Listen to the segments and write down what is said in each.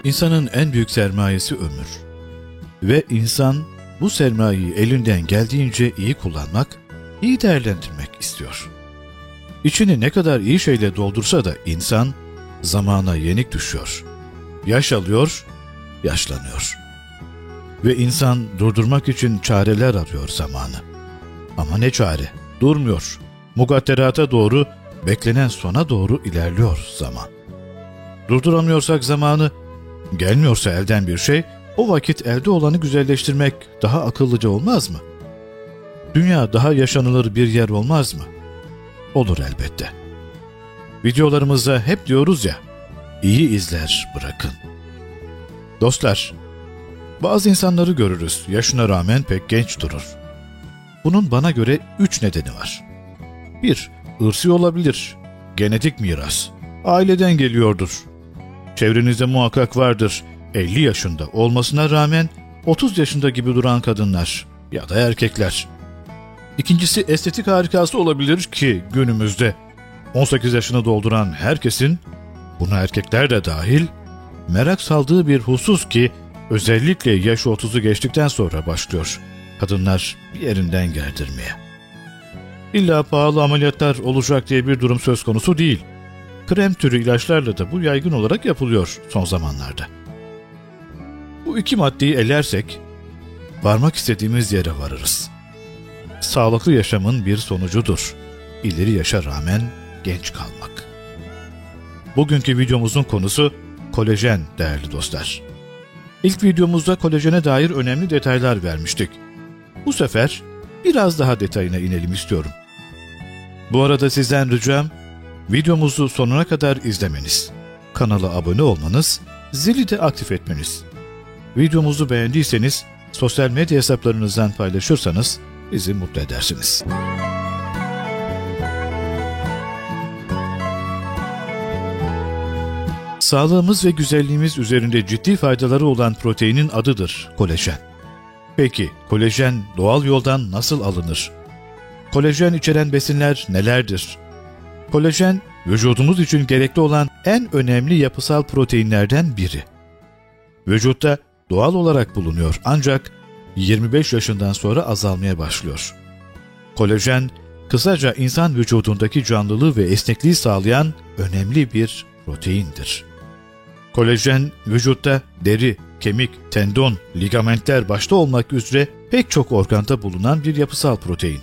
İnsanın en büyük sermayesi ömür. Ve insan bu sermayeyi elinden geldiğince iyi kullanmak, iyi değerlendirmek istiyor. İçini ne kadar iyi şeyle doldursa da insan zamana yenik düşüyor. Yaş alıyor, yaşlanıyor. Ve insan durdurmak için çareler arıyor zamanı. Ama ne çare? Durmuyor. Mugadderata doğru, beklenen sona doğru ilerliyor zaman. Durduramıyorsak zamanı, gelmiyorsa elden bir şey, o vakit elde olanı güzelleştirmek daha akıllıca olmaz mı? Dünya daha yaşanılır bir yer olmaz mı? Olur elbette. Videolarımızda hep diyoruz ya, iyi izler bırakın. Dostlar, bazı insanları görürüz, yaşına rağmen pek genç durur. Bunun bana göre 3 nedeni var. 1. Irsi olabilir, genetik miras, aileden geliyordur. Çevrenizde muhakkak vardır, 50 yaşında olmasına rağmen 30 yaşında gibi duran kadınlar ya da erkekler. İkincisi estetik harikası olabilir ki günümüzde 18 yaşını dolduran herkesin, buna erkekler de dahil, merak saldığı bir husus ki özellikle yaş 30'u geçtikten sonra başlıyor kadınlar bir yerinden gerdirmeye. İlla pahalı ameliyatlar olacak diye bir durum söz konusu değil. Krem türü ilaçlarla da bu yaygın olarak yapılıyor son zamanlarda. Bu 2 maddeyi elersek varmak istediğimiz yere varırız. Sağlıklı yaşamın bir sonucudur. İleri yaşa rağmen genç kalmak. Bugünkü videomuzun konusu kolajen değerli dostlar. İlk videomuzda kolajene dair önemli detaylar vermiştik. Bu sefer biraz daha detayına inelim istiyorum. Bu arada sizden ricam videomuzu sonuna kadar izlemeniz, kanala abone olmanız, zili de aktif etmeniz. Videomuzu beğendiyseniz sosyal medya hesaplarınızdan paylaşırsanız bizi mutlu edersiniz. Sağlığımız ve güzelliğimiz üzerinde ciddi faydaları olan proteinin adıdır kolajen. Peki kolajen doğal yoldan nasıl alınır? Kolajen içeren besinler nelerdir? Kolajen vücudumuz için gerekli olan en önemli yapısal proteinlerden biri. Vücutta doğal olarak bulunuyor ancak 25 yaşından sonra azalmaya başlıyor. Kolajen, kısaca insan vücudundaki canlılığı ve esnekliği sağlayan önemli bir proteindir. Kolajen, vücutta deri, kemik, tendon, ligamentler başta olmak üzere pek çok organda bulunan bir yapısal protein.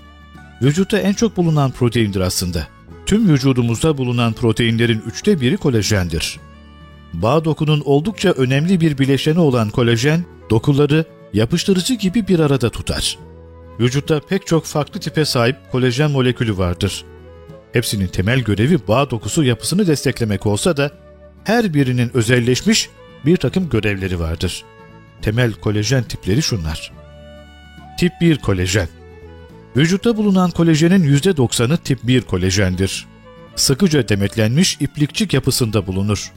Vücutta en çok bulunan proteindir aslında. Tüm vücudumuzda bulunan proteinlerin 1/3'ü kolajendir. Bağ dokunun oldukça önemli bir bileşeni olan kolajen, dokuları yapıştırıcı gibi bir arada tutar. Vücutta pek çok farklı tipe sahip kolajen molekülü vardır. Hepsinin temel görevi bağ dokusu yapısını desteklemek olsa da her birinin özelleşmiş bir takım görevleri vardır. Temel kolajen tipleri şunlar. Tip 1 kolajen. Vücutta bulunan kolajenin %90'ı tip 1 kolajendir. Sıkıca demetlenmiş iplikçik yapısında bulunur.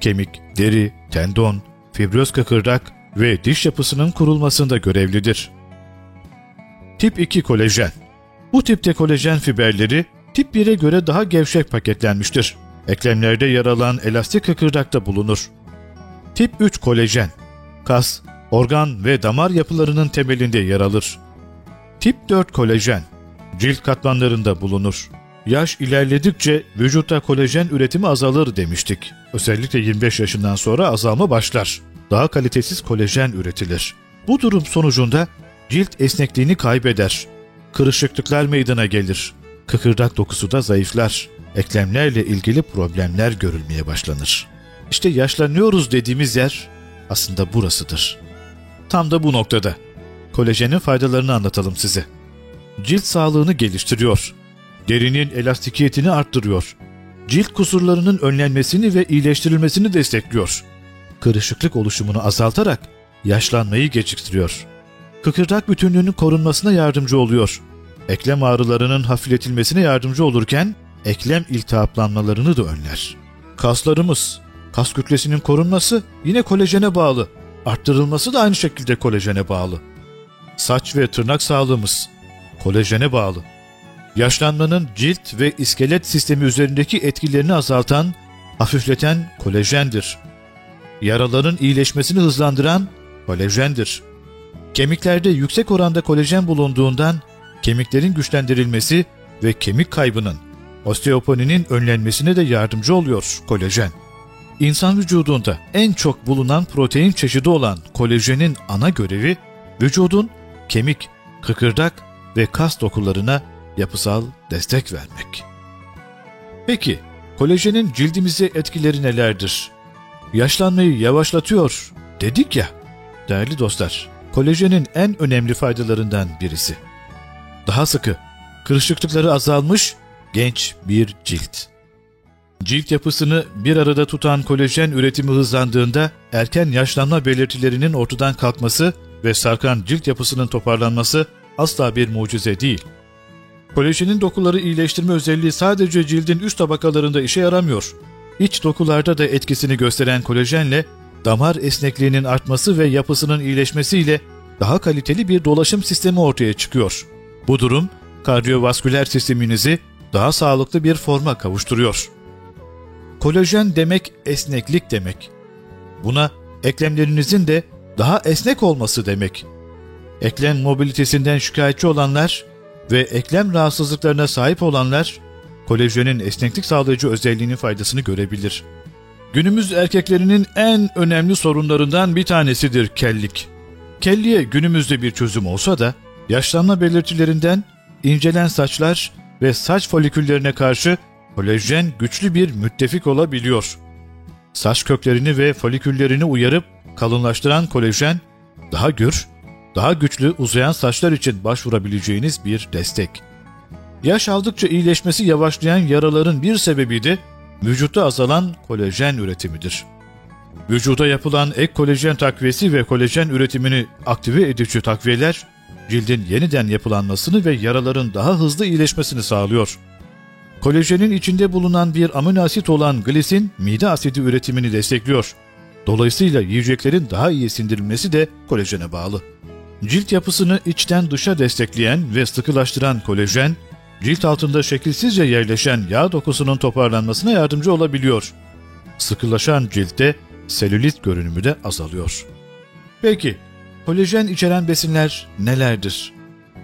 Kemik, deri, tendon, fibröz kıkırdak ve diş yapısının kurulmasında görevlidir. Tip 2 kolajen. Bu tipte kolajen fiberleri tip 1'e göre daha gevşek paketlenmiştir. Eklemlerde yer alan elastik kıkırdakta bulunur. Tip 3 kolajen. Kas, organ ve damar yapılarının temelinde yer alır. Tip 4 kolajen. Cilt katmanlarında bulunur. Yaş ilerledikçe vücutta kolajen üretimi azalır demiştik. Özellikle 25 yaşından sonra azalma başlar. Daha kalitesiz kolajen üretilir. Bu durum sonucunda cilt esnekliğini kaybeder. Kırışıklıklar meydana gelir. Kıkırdak dokusu da zayıflar. Eklemlerle ilgili problemler görülmeye başlanır. İşte yaşlanıyoruz dediğimiz yer aslında burasıdır. Tam da bu noktada kolajenin faydalarını anlatalım size. Cilt sağlığını geliştiriyor. Derinin elastikiyetini arttırıyor. Cilt kusurlarının önlenmesini ve iyileştirilmesini destekliyor. Kırışıklık oluşumunu azaltarak yaşlanmayı geciktiriyor. Kıkırdak bütünlüğünün korunmasına yardımcı oluyor. Eklem ağrılarının hafifletilmesine yardımcı olurken eklem iltihaplanmalarını da önler. Kaslarımız, kas kütlesinin korunması yine kolajene bağlı. Arttırılması da aynı şekilde kolajene bağlı. Saç ve tırnak sağlığımız kolajene bağlı. Yaşlanmanın cilt ve iskelet sistemi üzerindeki etkilerini azaltan, hafifleten kolajendir. yaraların iyileşmesini hızlandıran kolajendir. Kemiklerde yüksek oranda kolajen bulunduğundan kemiklerin güçlendirilmesi ve kemik kaybının, osteoponinin önlenmesine de yardımcı oluyor kolajen. İnsan vücudunda en çok bulunan protein çeşidi olan kolajenin ana görevi, vücudun kemik, kıkırdak ve kas dokularına yapısal destek vermek. Peki, kolajenin cildimize etkileri nelerdir? Yaşlanmayı yavaşlatıyor dedik ya. Değerli dostlar, kolajenin en önemli faydalarından birisi. Daha sıkı, kırışıklıkları azalmış, genç bir cilt. Cilt yapısını bir arada tutan kolajen üretimi hızlandığında erken yaşlanma belirtilerinin ortadan kalkması ve sarkan cilt yapısının toparlanması asla bir mucize değil. Kolajenin dokuları iyileştirme özelliği sadece cildin üst tabakalarında işe yaramıyor. İç dokularda da etkisini gösteren kolajenle damar esnekliğinin artması ve yapısının iyileşmesiyle daha kaliteli bir dolaşım sistemi ortaya çıkıyor. Bu durum kardiyovasküler sisteminizi daha sağlıklı bir forma kavuşturuyor. Kolajen demek esneklik demek. Buna eklemlerinizin de daha esnek olması demek. Eklem mobilitesinden şikayetçi olanlar ve eklem rahatsızlıklarına sahip olanlar kolajenin esneklik sağlayıcı özelliğinin faydasını görebilir. Günümüz erkeklerinin en önemli sorunlarından bir tanesidir kellik. Kelliğe günümüzde bir çözüm olsa da yaşlanma belirtilerinden incelen saçlar ve saç foliküllerine karşı kolajen güçlü bir müttefik olabiliyor. Saç köklerini ve foliküllerini uyarıp kalınlaştıran kolajen, daha gür, daha güçlü uzayan saçlar için başvurabileceğiniz bir destek. Yaş aldıkça iyileşmesi yavaşlayan yaraların bir sebebi de vücutta azalan kolajen üretimidir. Vücuda yapılan ek kolajen takviyesi ve kolajen üretimini aktive edici takviyeler, cildin yeniden yapılanmasını ve yaraların daha hızlı iyileşmesini sağlıyor. Kolajenin içinde bulunan bir amino asit olan glisin, mide asidi üretimini destekliyor. Dolayısıyla yiyeceklerin daha iyi sindirilmesi de kolajene bağlı. Cilt yapısını içten dışa destekleyen ve sıkılaştıran kolajen, cilt altında şekilsizce yerleşen yağ dokusunun toparlanmasına yardımcı olabiliyor. Sıkılaşan ciltte selülit görünümü de azalıyor. Peki, kolajen içeren besinler nelerdir?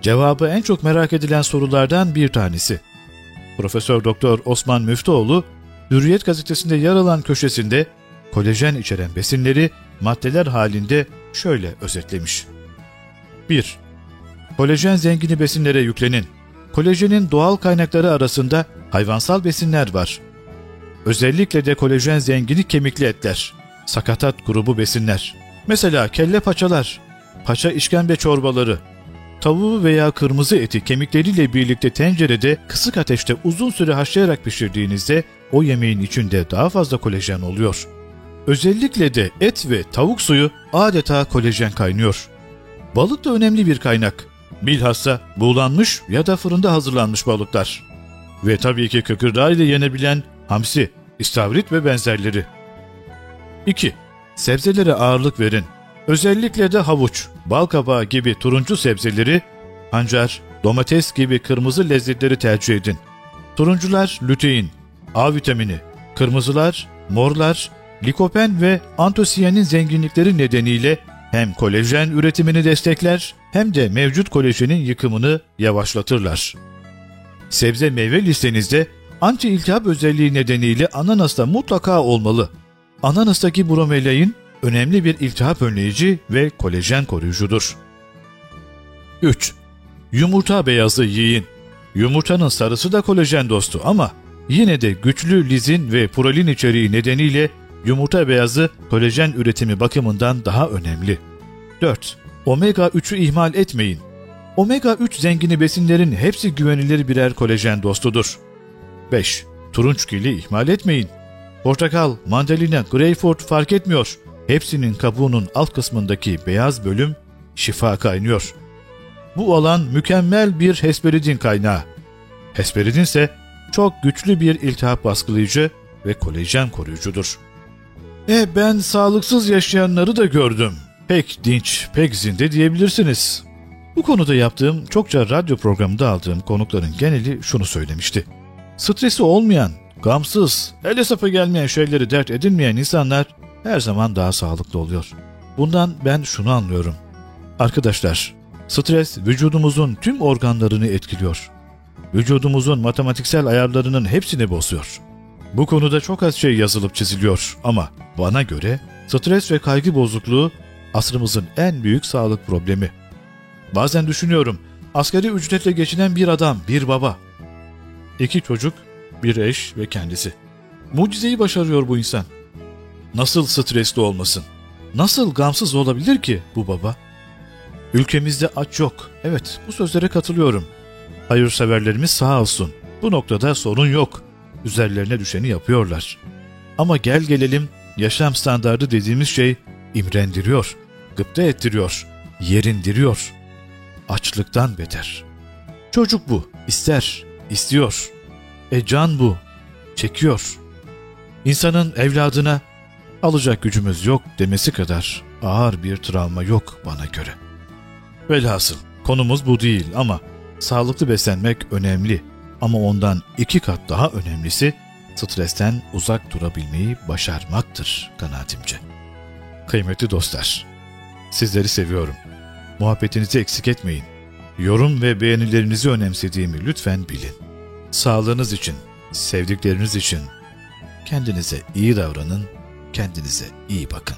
Cevabı en çok merak edilen sorulardan bir tanesi. Profesör Doktor Osman Müftüoğlu, Hürriyet gazetesinde yer alan köşesinde kolajen içeren besinleri maddeler halinde şöyle özetlemiş. 1. Kolajen zengini besinlere yüklenin. Kolajenin doğal kaynakları arasında hayvansal besinler var. Özellikle de kolajen zengini kemikli etler, sakatat grubu besinler. Mesela kelle paçalar, paça işkembe çorbaları, tavuğu veya kırmızı eti kemikleriyle birlikte tencerede kısık ateşte uzun süre haşlayarak pişirdiğinizde o yemeğin içinde daha fazla kolajen oluyor. Özellikle de et ve tavuk suyu adeta kolajen kaynıyor. Balık da önemli bir kaynak. Bilhassa buğulanmış ya da fırında hazırlanmış balıklar. Ve tabii ki kıkırdağı ile yenebilen hamsi, istavrit ve benzerleri. 2. Sebzelere ağırlık verin. Özellikle de havuç, balkabağı gibi turuncu sebzeleri, pancar, domates gibi kırmızı lezzetleri tercih edin. Turuncular lütein, A vitamini, kırmızılar, morlar, likopen ve antosiyanin zenginlikleri nedeniyle hem kolajen üretimini destekler hem de mevcut kolajenin yıkımını yavaşlatırlar. Sebze meyve listenizde anti-iltihap özelliği nedeniyle ananasta mutlaka olmalı. Ananastaki bromelain önemli bir iltihap önleyici ve kolajen koruyucudur. 3. Yumurta beyazı yiyin. Yumurtanın sarısı da kolajen dostu ama yine de güçlü lizin ve prolin içeriği nedeniyle yumurta beyazı kolajen üretimi bakımından daha önemli. 4. Omega 3'ü ihmal etmeyin. Omega 3 zengini besinlerin hepsi güvenilir birer kolajen dostudur. 5. Turunçgili ihmal etmeyin. Portakal, mandalina, greyfurt fark etmiyor. Hepsinin kabuğunun alt kısmındaki beyaz bölüm şifa kaynıyor. Bu alan mükemmel bir hesperidin kaynağı. Hesperidin ise çok güçlü bir iltihap baskılayıcı ve kolajen koruyucudur. Ben sağlıksız yaşayanları da gördüm. Pek dinç, pek zinde diyebilirsiniz. Bu konuda yaptığım çokça radyo programında aldığım konukların geneli şunu söylemişti. Stresi olmayan, gamsız, ele sapı gelmeyen şeyleri dert edinmeyen insanlar her zaman daha sağlıklı oluyor. Bundan ben şunu anlıyorum. Arkadaşlar, stres vücudumuzun tüm organlarını etkiliyor. Vücudumuzun matematiksel ayarlarının hepsini bozuyor. Bu konuda çok az şey yazılıp çiziliyor ama bana göre stres ve kaygı bozukluğu asrımızın en büyük sağlık problemi. Bazen düşünüyorum, asgari ücretle geçinen bir adam, bir baba. 2 çocuk, bir eş ve kendisi. Mucizeyi başarıyor bu insan. Nasıl stresli olmasın? Nasıl gamsız olabilir ki bu baba? Ülkemizde aç yok. Evet, bu sözlere katılıyorum. Hayırseverlerimiz sağ olsun. Bu noktada sorun yok. Üzerlerine düşeni yapıyorlar. Ama gel gelelim, yaşam standardı dediğimiz şey imrendiriyor, gıpta ettiriyor, yerindiriyor. Açlıktan beter. Çocuk bu, ister, istiyor. Can bu, çekiyor. İnsanın evladına alacak gücümüz yok demesi kadar ağır bir travma yok bana göre. Velhasıl konumuz bu değil ama sağlıklı beslenmek önemli. Ama ondan 2 kat daha önemlisi stresten uzak durabilmeyi başarmaktır kanaatimce. Kıymetli dostlar, sizleri seviyorum. Muhabbetinizi eksik etmeyin. Yorum ve beğenilerinizi önemsediğimi lütfen bilin. Sağlığınız için, sevdikleriniz için kendinize iyi davranın, kendinize iyi bakın.